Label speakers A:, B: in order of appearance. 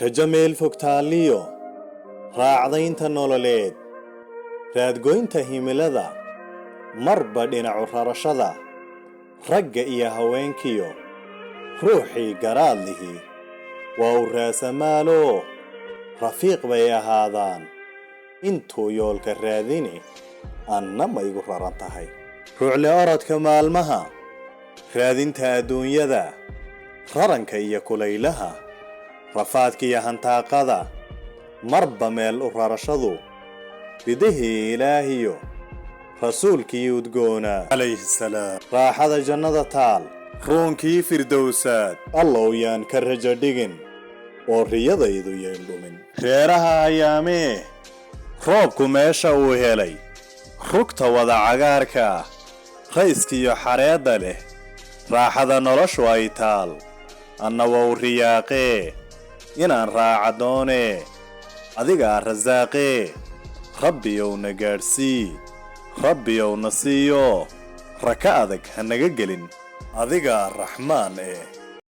A: rajameel fogtaaliyo raacdaynta nololeed raadgoynta himilada marba dhinacu rarashada ragga iyo haweenkiyo ruuxii garaadlihi waa u raasamaalo rafiiq bay ahaadaan intuu yoolka raadini anna ma igu raran tahay ruucle orodka maalmaha raadinta adduunyada raranka iyo kulaylaha rafaadka iyo hantaaqada marba meel u rarashadu bidihii ilaahiyo rasuulkii udgoona calayhi salaam raaxada jannada taal ruunkii firdowsaad allow yaan ka rajo dhigin oo riyadaydu yeen dhumin reeraha ayaamee roobku meesha uu helay rugta wada cagaarka rayskiyo xareedda leh raaxada noloshu ay taal anna waa u riyaaqee inaan raaca doonee adigaa rasaaqee rabbiyowna gaadhsii rabbiyowna siiyo raka adag ha naga gelin adigaa raxmaan